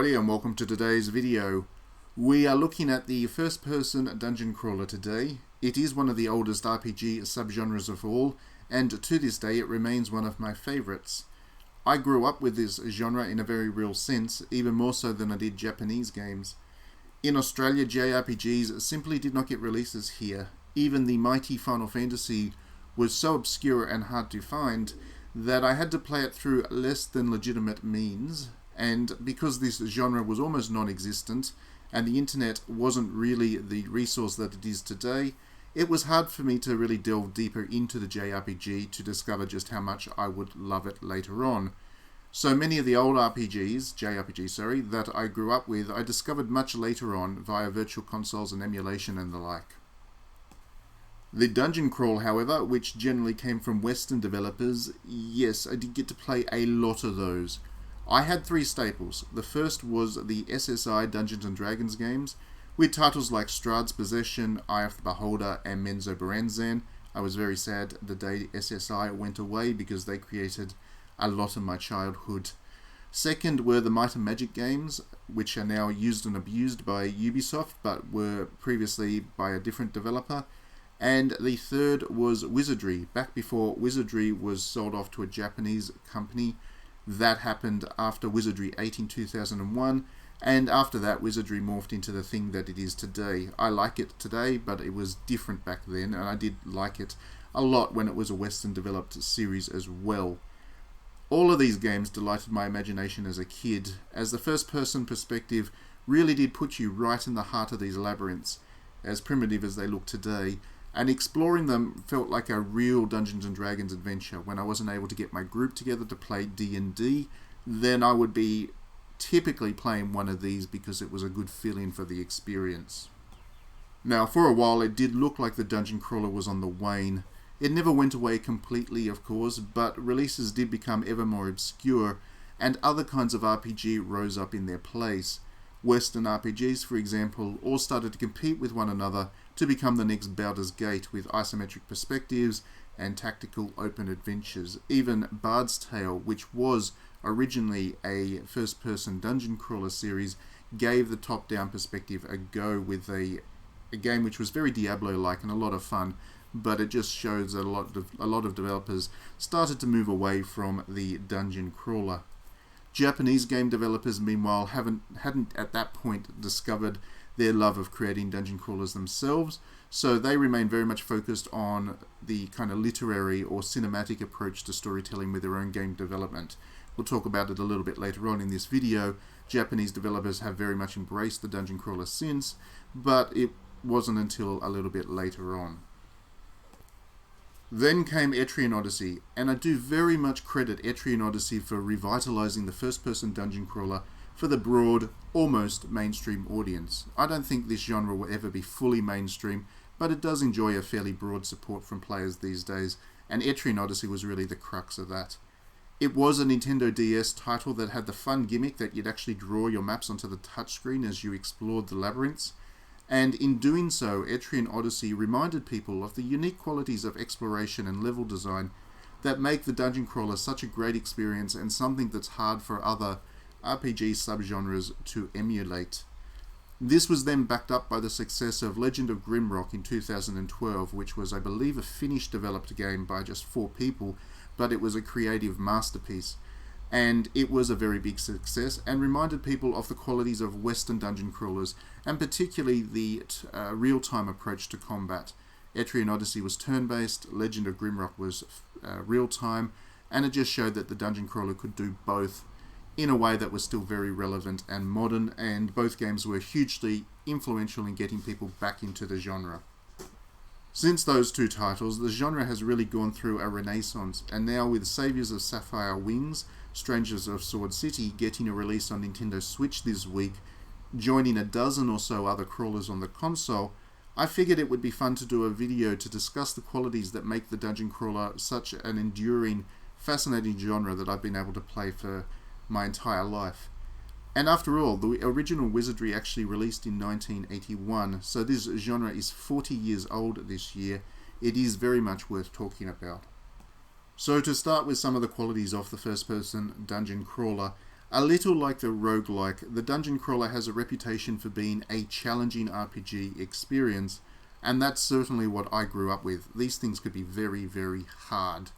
everybody, and welcome to today's video. We are looking at the first-person dungeon crawler today. It is one of the oldest RPG subgenres of all, and to this day it remains one of my favourites. I grew up with this genre in a very real sense, even more so than I did Japanese games. In Australia, JRPGs simply did not get releases here. Even the mighty Final Fantasy was so obscure and hard to find that I had to play it through less than legitimate means. And because this genre was almost non-existent, and the internet wasn't really the resource that it is today, it was hard for me to really delve deeper into the JRPG to discover just how much I would love it later on. So many of the old JRPGs, that I grew up with, I discovered much later on via virtual consoles and emulation and the like. The dungeon crawl, however, which generally came from Western developers, yes, I did get to play a lot of those. I had three staples. The first was the SSI Dungeons Dragons games, with titles like Strahd's Possession, Eye of the Beholder, and Menzo Baranzan. I was very sad the day SSI went away because they created a lot of my childhood. Second were the Might and Magic games, which are now used and abused by Ubisoft, but were previously by a different developer. And the third was Wizardry, back before Wizardry was sold off to a Japanese company. That happened after Wizardry 8 in 2001, and after that Wizardry morphed into the thing that it is today. I like it today, but it was different back then, and I did like it a lot when it was a Western developed series as well. All of these games delighted my imagination as a kid, as the first person perspective really did put you right in the heart of these labyrinths, as primitive as they look today. And exploring them felt like a real Dungeons & Dragons adventure. When I wasn't able to get my group together to play D&D, then I would be typically playing one of these because it was a good feeling for the experience. Now, for a while it did look like the dungeon crawler was on the wane. It never went away completely, of course, but releases did become ever more obscure, and other kinds of RPG rose up in their place. Western RPGs, for example, all started to compete with one another to become the next Baldur's Gate with isometric perspectives and tactical open adventures. Even Bard's Tale, which was originally a first-person dungeon crawler series, gave the top-down perspective a go with a game which was very Diablo-like and a lot of fun, but it just shows that a lot of developers started to move away from the dungeon crawler. Japanese game developers, meanwhile, hadn't at that point discovered their love of creating dungeon crawlers themselves, so they remain very much focused on the kind of literary or cinematic approach to storytelling with their own game development. We'll talk about it a little bit later on in this video. Japanese developers have very much embraced the dungeon crawler since, but it wasn't until a little bit later on. Then came Etrian Odyssey, and I do very much credit Etrian Odyssey for revitalizing the first-person dungeon crawler for the broad, almost mainstream audience. I don't think this genre will ever be fully mainstream, but it does enjoy a fairly broad support from players these days, and Etrian Odyssey was really the crux of that. It was a Nintendo DS title that had the fun gimmick that you'd actually draw your maps onto the touchscreen as you explored the labyrinths, and in doing so, Etrian Odyssey reminded people of the unique qualities of exploration and level design that make the dungeon crawler such a great experience and something that's hard for other RPG subgenres to emulate. This was then backed up by the success of Legend of Grimrock in 2012, which was, I believe, a Finnish developed game by just 4 people, but it was a creative masterpiece. And it was a very big success and reminded people of the qualities of Western dungeon crawlers, and particularly the real-time approach to combat. Etrian Odyssey was turn-based, Legend of Grimrock was real-time, and it just showed that the dungeon crawler could do both in a way that was still very relevant and modern, and both games were hugely influential in getting people back into the genre. Since those two titles, the genre has really gone through a renaissance, and now with Saviors of Sapphire Wings, Strangers of Sword City getting a release on Nintendo Switch this week, joining a dozen or so other crawlers on the console, I figured it would be fun to do a video to discuss the qualities that make the dungeon crawler such an enduring, fascinating genre that I've been able to play for my entire life. And after all, the original Wizardry actually released in 1981, so this genre is 40 years old this year. It is very much worth talking about. So to start with some of the qualities of the first-person dungeon crawler, A little like the roguelike, the Dungeon Crawler has a reputation for being a challenging RPG experience, and that's certainly what I grew up with. These things could be very, very hard.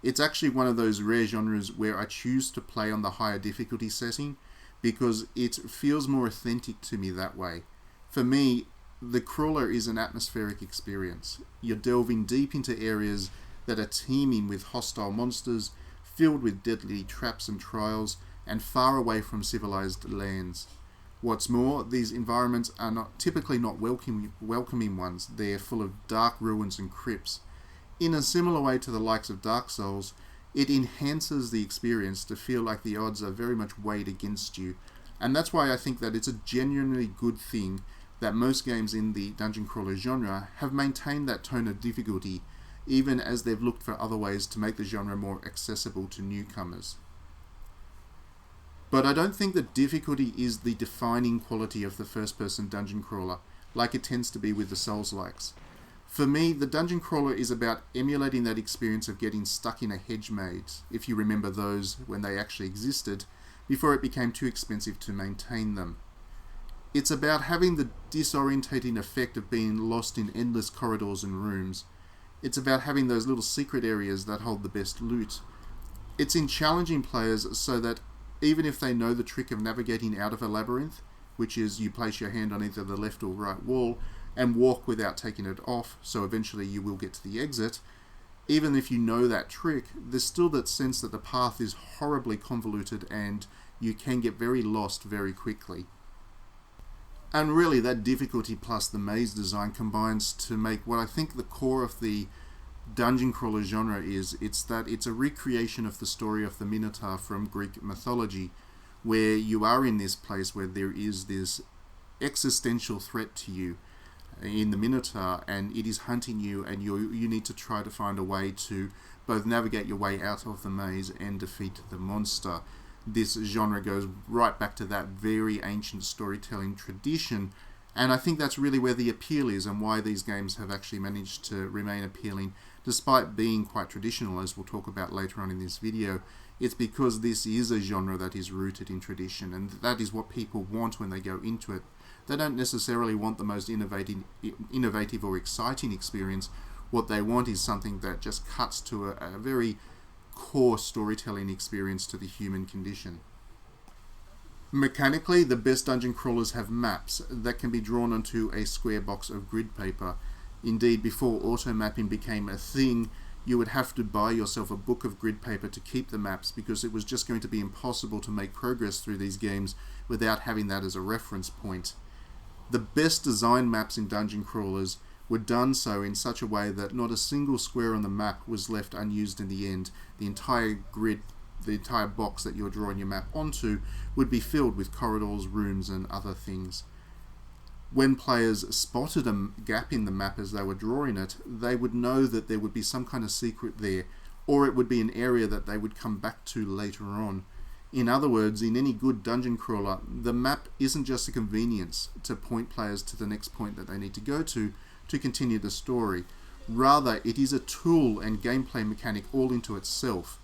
It's actually one of those rare genres where I choose to play on the higher difficulty setting because it feels more authentic to me that way. For me, the Crawler is an atmospheric experience. You're delving deep into areas that are teeming with hostile monsters, filled with deadly traps and trials, and far away from civilized lands. What's more, these environments are typically not welcoming ones. They're full of dark ruins and crypts. In a similar way to the likes of Dark Souls, it enhances the experience to feel like the odds are very much weighed against you. And that's why I think that it's a genuinely good thing that most games in the Dungeon Crawler genre have maintained that tone of difficulty, even as they've looked for other ways to make the genre more accessible to newcomers. But I don't think that difficulty is the defining quality of the first-person Dungeon Crawler, like it tends to be with the Souls-likes. For me, the Dungeon Crawler is about emulating that experience of getting stuck in a hedge maze, if you remember those when they actually existed, before it became too expensive to maintain them. It's about having the disorientating effect of being lost in endless corridors and rooms. It's about having those little secret areas that hold the best loot. It's in challenging players so that even if they know the trick of navigating out of a labyrinth, which is you place your hand on either the left or right wall and walk without taking it off, so eventually you will get to the exit, even if you know that trick, there's still that sense that the path is horribly convoluted and you can get very lost very quickly. And really, that difficulty plus the maze design combines to make what I think the core of the Dungeon Crawler genre is. It's that it's a recreation of the story of the Minotaur from Greek mythology, where you are in this place where there is this existential threat to you in the Minotaur, and it is hunting you, and you need to try to find a way to both navigate your way out of the maze and defeat the monster. This genre goes right back to that very ancient storytelling tradition, and I think that's really where the appeal is and why these games have actually managed to remain appealing despite being quite traditional, as we'll talk about later on in this video. It's because this is a genre that is rooted in tradition, and that is what people want when they go into it. They don't necessarily want the most innovative or exciting experience. What they want is something that just cuts to a very core storytelling experience to the human condition. Mechanically, the best dungeon crawlers have maps that can be drawn onto a square box of grid paper. Indeed, before auto-mapping became a thing, you would have to buy yourself a book of grid paper to keep the maps, because it was just going to be impossible to make progress through these games without having that as a reference point. The best design maps in dungeon crawlers were done so in such a way that not a single square on the map was left unused in the end. The entire grid, the entire box that you're drawing your map onto, would be filled with corridors, rooms, and other things. When players spotted a gap in the map as they were drawing it, they would know that there would be some kind of secret there, or it would be an area that they would come back to later on. In other words, in any good dungeon crawler, the map isn't just a convenience to point players to the next point that they need to go to continue the story. Rather, it is a tool and gameplay mechanic all into itself.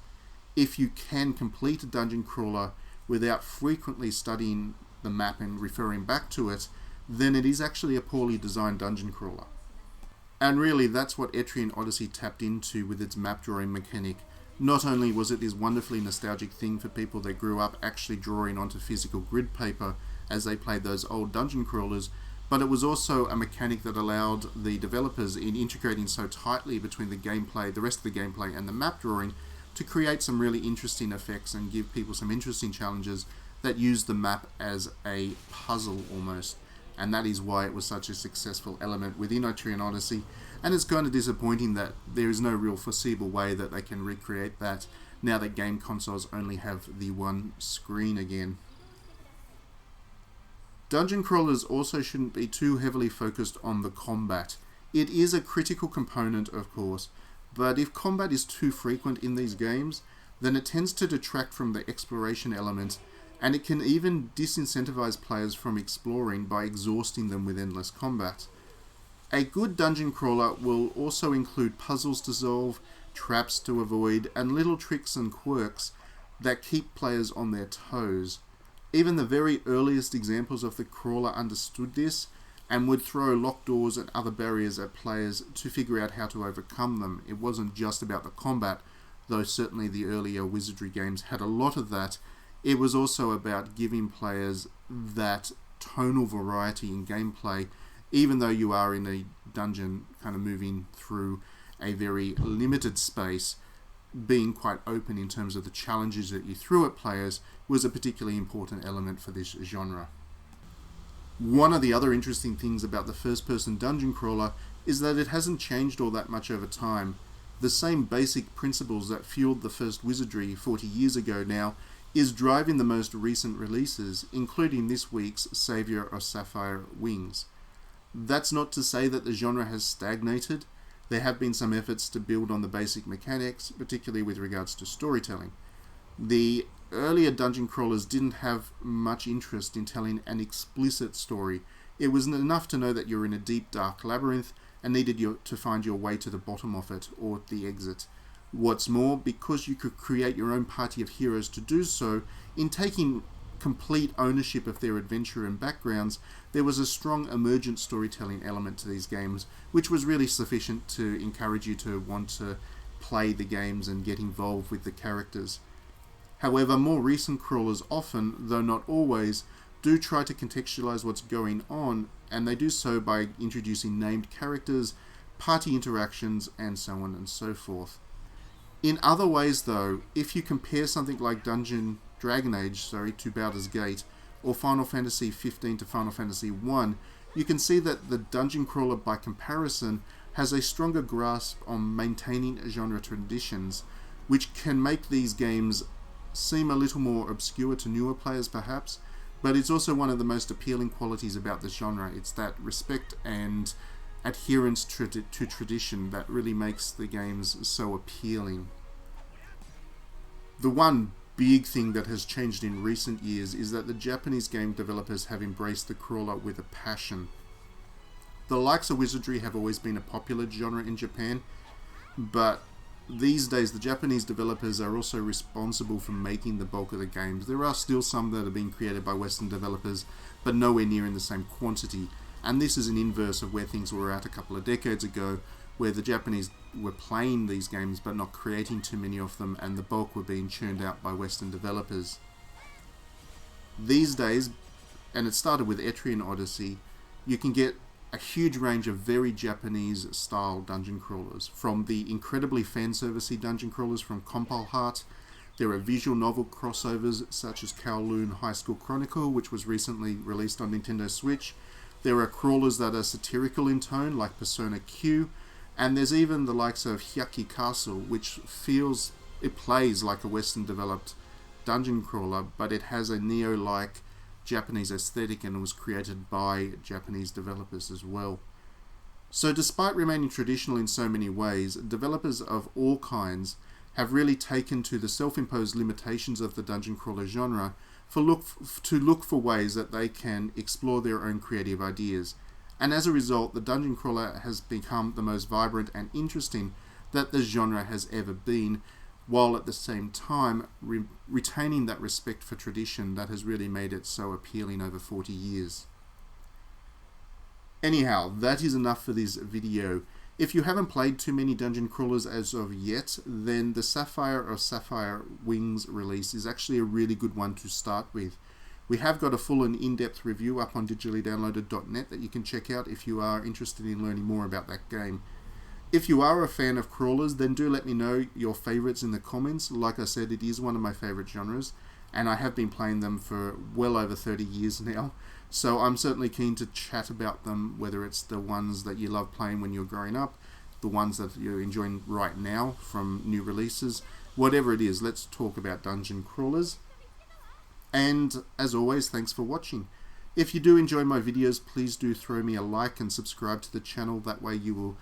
If you can complete a dungeon crawler without frequently studying the map and referring back to it, then it is actually a poorly designed dungeon crawler. And really, that's what Etrian Odyssey tapped into with its map drawing mechanic. Not only was it this wonderfully nostalgic thing for people that grew up actually drawing onto physical grid paper as they played those old dungeon crawlers, but it was also a mechanic that allowed the developers, in integrating so tightly between the gameplay, the rest of the gameplay and the map drawing, to create some really interesting effects and give people some interesting challenges that used the map as a puzzle almost. And that is why it was such a successful element within Etrian Odyssey. And it's kind of disappointing that there is no real foreseeable way that they can recreate that now that game consoles only have the one screen again. Dungeon crawlers also shouldn't be too heavily focused on the combat. It is a critical component, of course, but if combat is too frequent in these games, then it tends to detract from the exploration element, and it can even disincentivize players from exploring by exhausting them with endless combat. A good dungeon crawler will also include puzzles to solve, traps to avoid, and little tricks and quirks that keep players on their toes. Even the very earliest examples of the crawler understood this and would throw locked doors and other barriers at players to figure out how to overcome them. It wasn't just about the combat, though certainly the earlier Wizardry games had a lot of that. It was also about giving players that tonal variety in gameplay, even though you are in a dungeon kind of moving through a very limited space. Being quite open in terms of the challenges that you threw at players was a particularly important element for this genre. One of the other interesting things about the first-person dungeon crawler is that it hasn't changed all that much over time. The same basic principles that fueled the first Wizardry 40 years ago now is driving the most recent releases, including this week's Saviors of Sapphire Wings. That's not to say that the genre has stagnated. There have been some efforts to build on the basic mechanics, particularly with regards to storytelling. The earlier dungeon crawlers didn't have much interest in telling an explicit story. It was enough to know that you're in a deep, dark labyrinth and needed to find your way to the bottom of it or the exit. What's more, because you could create your own party of heroes to do so, in taking complete ownership of their adventure and backgrounds, there was a strong emergent storytelling element to these games, which was really sufficient to encourage you to want to play the games and get involved with the characters. However, more recent crawlers often, though not always, do try to contextualize what's going on, and they do so by introducing named characters, party interactions, and so on and so forth. In other ways though, if you compare something like Dragon Age to Baldur's Gate, or Final Fantasy 15 to Final Fantasy 1, you can see that the dungeon crawler by comparison has a stronger grasp on maintaining genre traditions, which can make these games seem a little more obscure to newer players perhaps, but it's also one of the most appealing qualities about the genre. It's that respect and adherence to tradition that really makes the games so appealing. The one big thing that has changed in recent years is that the Japanese game developers have embraced the crawler with a passion. The likes of Wizardry have always been a popular genre in Japan, but these days the Japanese developers are also responsible for making the bulk of the games. There are still some that are being created by Western developers, but nowhere near in the same quantity. And this is an inverse of where things were at a couple of decades ago, where the Japanese were playing these games but not creating too many of them, and the bulk were being churned out by Western developers. These days, and it started with Etrian Odyssey, you can get a huge range of very Japanese style dungeon crawlers, from the incredibly fan-servicey dungeon crawlers from Compile Heart. There are visual novel crossovers such as Kowloon High School Chronicle, which was recently released on Nintendo Switch. There are crawlers that are satirical in tone, like Persona Q, and there's even the likes of Hyaki Castle, which plays like a Western-developed dungeon crawler, but it has a Neo-like Japanese aesthetic and was created by Japanese developers as well. So despite remaining traditional in so many ways, developers of all kinds have really taken to the self-imposed limitations of the dungeon crawler genre to look for ways that they can explore their own creative ideas. And as a result, the dungeon crawler has become the most vibrant and interesting that the genre has ever been, while at the same time retaining that respect for tradition that has really made it so appealing over 40 years. Anyhow, that is enough for this video. If you haven't played too many dungeon crawlers as of yet, then the Saviors of Sapphire Wings release is actually a really good one to start with. We have got a full and in-depth review up on digitallydownloaded.net that you can check out if you are interested in learning more about that game. If you are a fan of crawlers, then do let me know your favourites in the comments. Like I said, it is one of my favourite genres, and I have been playing them for well over 30 years now. So I'm certainly keen to chat about them, whether it's the ones that you love playing when you're growing up, the ones that you're enjoying right now from new releases, whatever it is, let's talk about dungeon crawlers. And as always, thanks for watching. If you do enjoy my videos, please do throw me a like and subscribe to the channel. That way you will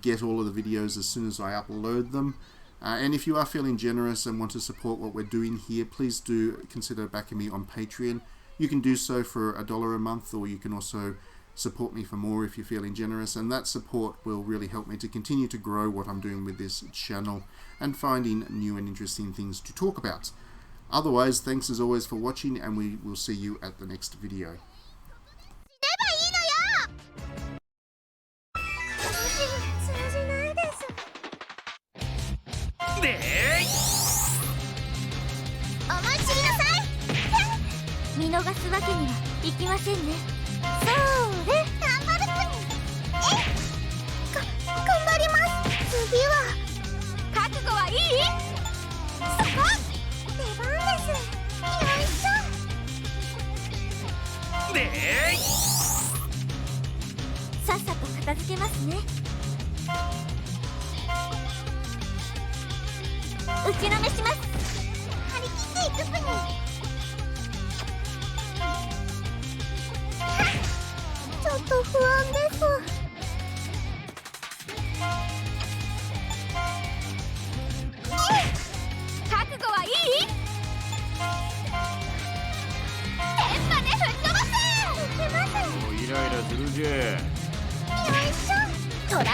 get all of the videos as soon as I upload them. And if you are feeling generous and want to support what we're doing here, please do consider backing me on Patreon. You can do so for $1 a month, or you can also support me for more if you're feeling generous, and that support will really help me to continue to grow what I'm doing with this channel and finding new and interesting things to talk about. Otherwise, thanks as always for watching, and we will see you at the next video.さっさと片付けますね。打ちのめします。張り切っていくプニ。ちょっと不安です。覚悟はいい？天まで吹っ飛ばせ！いけます。もうイライラするじゃ。よいしょ。捕らえる。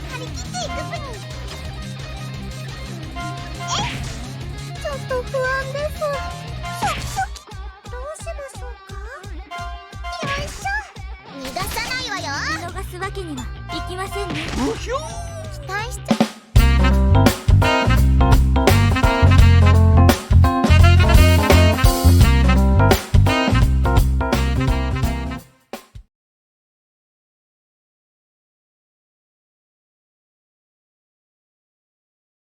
張り切っていくプニ。ちょっと不安です。どうしましょうか。よいしょ。逃がさないわよ。見逃すわけにはいきませんね。期待しちゃう。